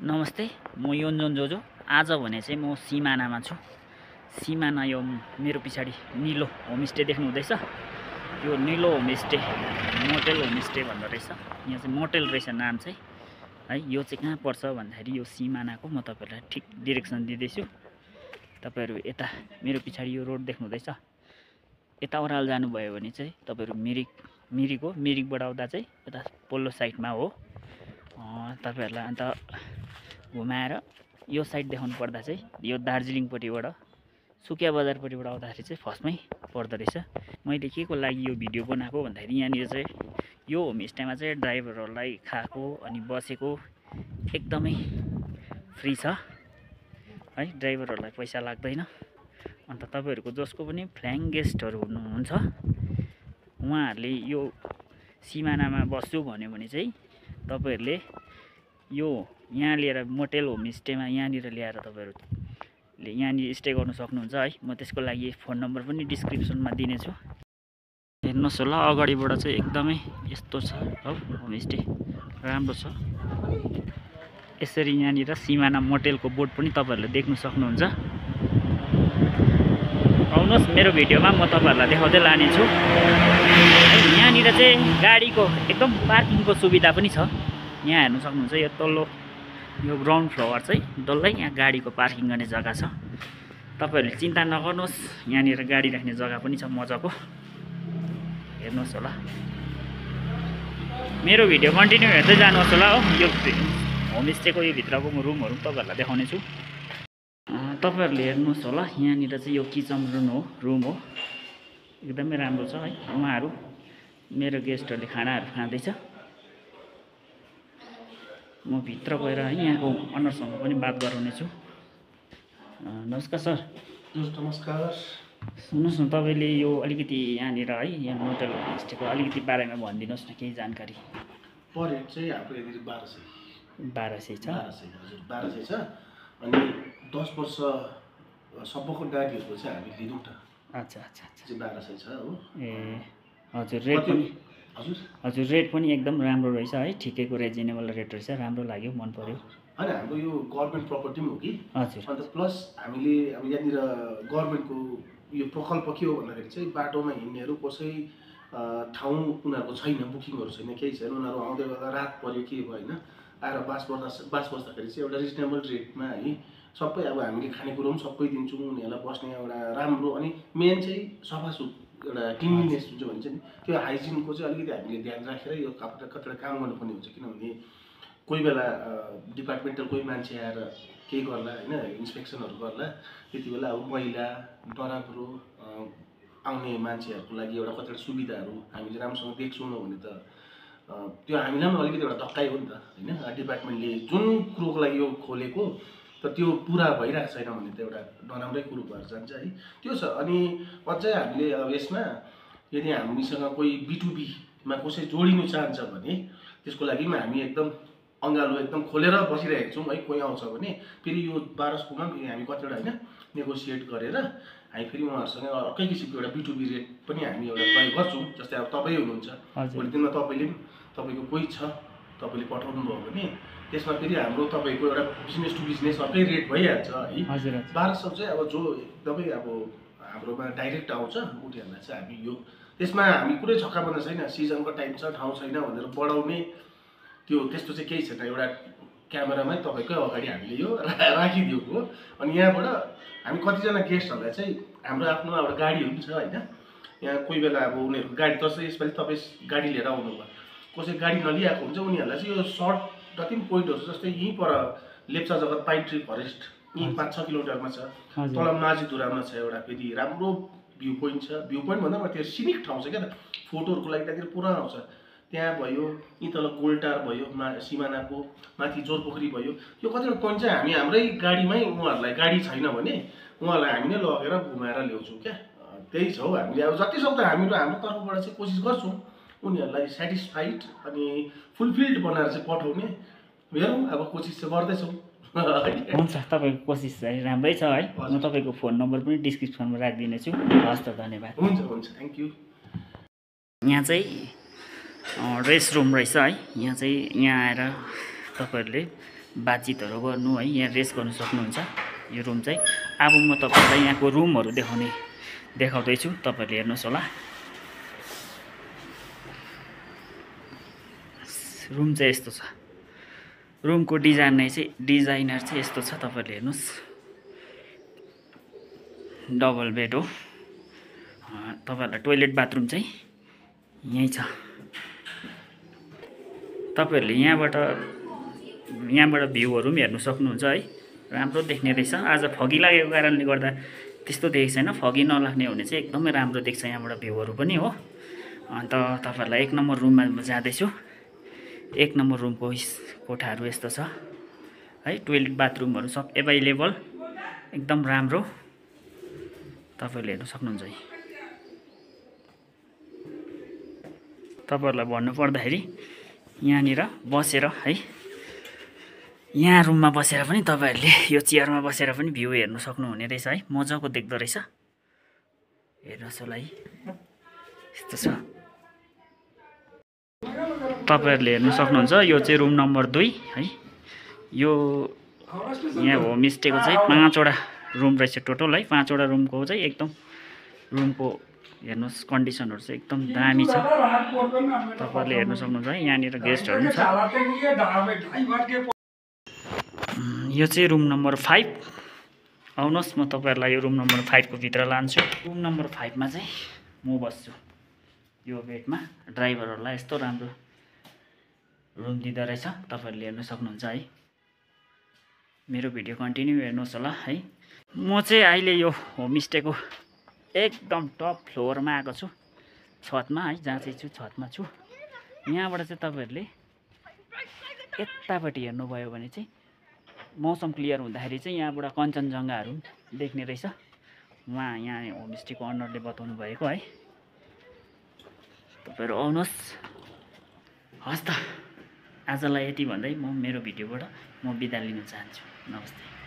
नमस्ते, म योन्जन जोजो। आज भने चाहिँ म सिमानामा छु। सिमाना यो मेरो पछाडि निलो होमस्टे देख्नु हुँदैछ। यो निलो होमस्टे मोटेल होमस्टे भन्दो रहेछ। यहाँ चाहिँ मोटेल रहेछ नाम चाहिँ है। यो चाहिँ कहाँ पर्छ भन्दाखेरि यो सिमानाको म तपाईहरुलाई ठिक डाइरेक्सन दिँदैछु। तपाईहरु यता मेरो पछाडि यो रोड देख्नु हुँदैछ। यता ओराल जानुभयो भने चाहिँ तपाईहरु मिरिकबाट आउँदा चाहिँ यता पल्लो साइडमा हो। तपाईहरुलाई अन्त घुमाएर यो साइड देखाउनु पर्दा चाहिँ यो दार्जिलिङपट्टिबाट सुकिया बजारपट्टिबाट आउँदाखेरि चाहिँ फर्स्टमै पर्दो रहेछ। मैले के को लागि यो भिडियो बनाएको भन्दाखेरि यहाँनिर चाहिँ यो होमस्टेमा चाहिँ ड्राइभरहरूलाई खाएको अनि बसेको एकदमै फ्री छ है। ड्राइभरहरूलाई पैसा लाग्दैन। अन्त तपाईहरुको जसको पनि फ्ल्याङ गेस्टहरू हुनुहुन्छ उहाँहरूले यो सिमानामा बस्छु भन्यो भने चाहिँ तपाईहरुले यो यहाँ लिएर मोटेल होमस्टेमा यहाँनिर ल्याएर तपाईहरुले यहाँनिर स्टे गर्न सक्नुहुन्छ है। म त्यसको लागि फोन नम्बर पनि डिस्क्रिप्सनमा दिनेछु। हेर्नुहोस् होला अगाडिबाट चाहिँ एकदमै यस्तो छ हो होमस्टे, राम्रो छ। यसरी यहाँनिर सिमाना मोटेलको बोर्ड पनि तपाईहरुले देख्न सक्नुहुन्छ। आउनुहोस् मेरो भिडियोमा म तपाईहरुलाई देखाउँदै लानेछु। यहाँनिर चाहिँ गाडीको एकदम पार्किङको सुविधा पनि छ। यहाँ हेर्न सक्नुहुन्छ यो तल्लो यो ग्राउन्ड फ्लोर चाहिँ डल्लै यहाँ गाडीको पार्किङ गर्ने जग्गा छ। तपाईहरुले चिन्ता नगर्नुहोस्, यहाँनिर गाडी राख्ने जग्गा पनि छ मजाको। हेर्नुहोस् होला मेरो भिडियो कन्टिन्यू हेर्दै जानुहोस् होला हो। यो होमस्टेको यो भित्रको रुमहरु तपाईहरुलाई देखाउने छु। तपाईहरुले हेर्नुहोस् होला यहाँनिर चाहिँ यो किचन रुम हो। एकदमै राम्रो छ है। उहाँहरु मेरो गेस्टहरुले खानाहरु खाँदैछ। म भित्र गएर है यहाँको अनरसँग पनि बात गराउने छु। नमस्कार सर। नमस्कार। सुन्नुहोस् न, तपाईले यो अलिकति यहाँनिर है यहाँ मोटेल होमस्टेको अलिकति बारेमा भनिदिनुहोस् न केही जानकारी। पर हेड चाहिँ हाम्रो यहाँनिर 1200 छ। 1200 छ। अनि 10 वर्ष सम्मको नानीहरूको चाहिँ हामी लिनु त। अच्छा अच्छा अच्छा चाहिँ 1200 छ हो। ए हजुर, रेट पनि हजुर रेट पनि एकदम राम्रो रहेछ है। ठिकैको रिजनेबल रेट रहेछ। राम्रो लाग्यो, मन पर्यो। हैन, हाम्रो यो गभर्नमेन्ट प्रपर्टी पनि हो कि। हजुर। अन्त प्लस हामीले अब यहाँनिर गभर्नमेन्टको यो प्रकल्प के हो भन्दाखेरि चाहिँ बाटोमा हिँड्नेहरू कसै ठाउँ उनीहरूको छैन, बुकिङहरू छैन, केही छैन, उनीहरू आउँदै गर्दा रात पर्यो के भयो होइन, आएर बास बस्दाखेरि चाहिँ एउटा रिजनेबल रेटमा है सबै अब हामीले खानेकुरो पनि सबै दिन्छौँ उनीहरूलाई बस्ने एउटा राम्रो। अनि मेन चाहिँ सफासुत एउटा क्लिनलीनेस जुन चाहिँ भन्छ नि त्यो हाइजिनको चाहिँ अलिकति हामीले ध्यान राखेर यो कतिवटा काम गर्नुपर्ने हुन्छ। किनभने कोही बेला डिपार्टमेन्टल कोही मान्छे आएर केही गर्ला होइन, इन्सपेक्सनहरू गर्ला, त्यति बेला अब मैला नराम्रो आउने मान्छेहरूको लागि एउटा कतिवटा सुविधाहरू हामीले राम्रोसँग देख्छौँ भने त त्यो हामीलाई पनि अलिकति एउटा धक्कै हो नि त होइन। डिपार्टमेन्टले जुन कुरोको लागि यो खोलेको तर त्यो पुरा भइरहेको छैन भने त एउटा नराम्रै कुरो भएर जान्छ है। त्यो छ। अनि अझै हामीले अब यसमा यदि हामीसँग कोही B2Bमा कसै जोडिनु चाहन्छ भने त्यसको लागि पनि हामी एकदम अङ्गालो एकदम खोलेर बसिरहेको छौँ है। कोही आउँछ भने फेरि यो 1200 फेरि हामी कतिवटा होइन नेगोसिएट गरेर हामी फेरि उहाँहरूसँग अर्कै किसिमको एउटा B2B रेट पनि हामी एउटा तय गर्छौँ। जस्तै अब तपाईँ हुनुहुन्छ, भोलि दिनमा तपाईँले पनि तपाईँको कोही छ तपाईँले पठाउनु भयो भने त्यसमा फेरि हाम्रो तपाईँको एउटा बिजनेस टु बिजनेस अर्कै रेट भइहाल्छ है। 1200 चाहिँ अब जो एकदमै अब हाम्रोमा डाइरेक्ट आउँछ उनीहरूलाई चाहिँ हामी यो त्यसमा हामी कुनै छक्का पर्ने छैन। सिजनको टाइम छ, ठाउँ छैन भनेर बढाउने त्यो त्यस्तो चाहिँ केही छैन। एउटा क्यामेरामै तपाईँकै अगाडि हामीले यो राखिदिएको हो। अनि यहाँबाट हामी कतिजना गेस्टहरूलाई चाहिँ हाम्रो आफ्नो एउटा गाडीहरू पनि छ होइन। यहाँ कोही बेला अब उनीहरूको गाडी जस्तै यसपालि तपाईँ गाडी लिएर आउनुभयो, कसै गाडी नलिआएको हुन्छ उनीहरूलाई चाहिँ यो सर्ट जति पनि पोइन्टहरू जस्तै यहीँ पर लेप्चा जगत पाइन ट्री फरेस्ट यहीँ 5-6 किलोमिटरमा छ। तल माझीधुरामा छ एउटा फेरि राम्रो भ्यू पोइन्ट छ। भ्यू पोइन्ट भन्दा पनि त्यो सिनिक ठाउँ छ क्या त, फोटोहरूको लागि त्यहाँतिर पुरा आउँछ। त्यहाँ भयो, यहीँ तल गोलटार भयो, सिमानाको माथि जोरपोखरी भयो। यो कतिवटा पोइन्ट चाहिँ हामी हाम्रै गाडीमै उहाँहरूलाई गाडी छैन भने उहाँहरूलाई हामी नै लगेर घुमाएर ल्याउँछौँ क्या। त्यही छ हौ। हामीले अब जतिसक्दो हाम्रो तर्फबाट चाहिँ कोसिस गर्छौँ उनीहरूलाई सेटिस्फाइड अनि फुलफिल्ड बनाएर चाहिँ पठाउने। हेरौँ अब कोसिस चाहिँ गर्दैछौँ। हुन्छ, तपाईँको कोसिस चाहिँ राम्रै छ है। म तपाईँको फोन नम्बर पनि डिस्क्रिप्सनमा राखिदिनेछु। हस् त, धन्यवाद। हुन्छ, थ्याङ्क यू। यहाँ चाहिँ रेस्ट रुम रहेछ है। यहाँ चाहिँ यहाँ आएर तपाईहरुले बातचितहरू गर्नु है, यहाँ रेस्ट गर्नु सक्नुहुन्छ। यो रुम चाहिँ अब म तपाईँलाई यहाँको रुमहरू देखाउँदैछु, तपाईँहरूले हेर्नुहोस् होला। रुम चाहिँ यस्तो छ, रुमको डिजाइनर चाहिँ यस्तो छ, तपाईँहरूले हेर्नुहोस्। डबल बेड हो। तपाईँहरूलाई टोइलेट बाथरुम चाहिँ यहीँ छ। तपाईँहरूले यहाँबाट भ्यूहरू पनि हेर्नु सक्नुहुन्छ है, राम्रो देख्ने रहेछ। आज फगी लागेको कारणले गर्दा त्यस्तो देखेको छैन, फगी नलाग्ने हो भने चाहिँ एकदमै राम्रो देख्छ यहाँबाट भ्यूहरू पनि हो। अन्त तपाईँहरूलाई 1 नम्बर रुममा म जाँदैछु। 1 नम्बर रुमको कोठाहरू यस्तो छ है, टोइलेट बाथरुमहरू सब एभाइलेबल, एकदम राम्रो, तपाईँहरूले हेर्नु सक्नुहुन्छ है। तपाईँहरूलाई भन्नुपर्दाखेरि यहाँनिर बसेर है, यहाँ रुममा बसेर पनि तपाईँहरूले यो चेयरमा बसेर पनि भ्यू हेर्नु सक्नुहुने रहेछ है, मजाको देख्दो रहेछ। हेर्नुहोस् होला है, यस्तो छ। तपाईँहरूले हेर्नु सक्नुहुन्छ, यो चाहिँ रुम नम्बर 2 है। यो यहाँ होमस्टेको चाहिँ 5वटा रुम रहेछ टोटल है। 5वटा रुमको चाहिँ एकदम रुमको हेर्नुहोस् कन्डिसनहरू चाहिँ एकदम दामी छ, तपाईँहरूले हेर्नु सक्नुहुन्छ है। यहाँनिर गेस्टहरू पनि छ। यो चाहिँ रुम नम्बर 5। आउनुहोस्, म तपाईँहरूलाई यो रुम नम्बर 5 को भित्र लान्छु। रुम नम्बर 5 मा चाहिँ म बस्छु यो बेडमा। ड्राइभरहरूलाई यस्तो राम्रो रुम दिँदो रहेछ, तपाईँहरूले हेर्नु सक्नुहुन्छ है। मेरो भिडियो कन्टिन्यू हेर्नुहोस् होला है। म चाहिँ अहिले यो होमस्टेको एकदम टप फ्लोरमा आएको छु, छतमा है, जहाँ चाहिँ छु छतमा छु। यहाँबाट चाहिँ तपाईँहरूले यतापट्टि हेर्नुभयो भने चाहिँ मौसम क्लियर हुँदाखेरि चाहिँ यहाँबाट कञ्चनजङ्घाहरू देख्ने रहेछ। यहाँ होमस्टेको अनरले बताउनु भएको है। तपाईँहरू आउनुहोस्। हस् त, आजलाई यति भन्दै म मेरो भिडियोबाट म बिदा लिन चाहन्छु। नमस्ते।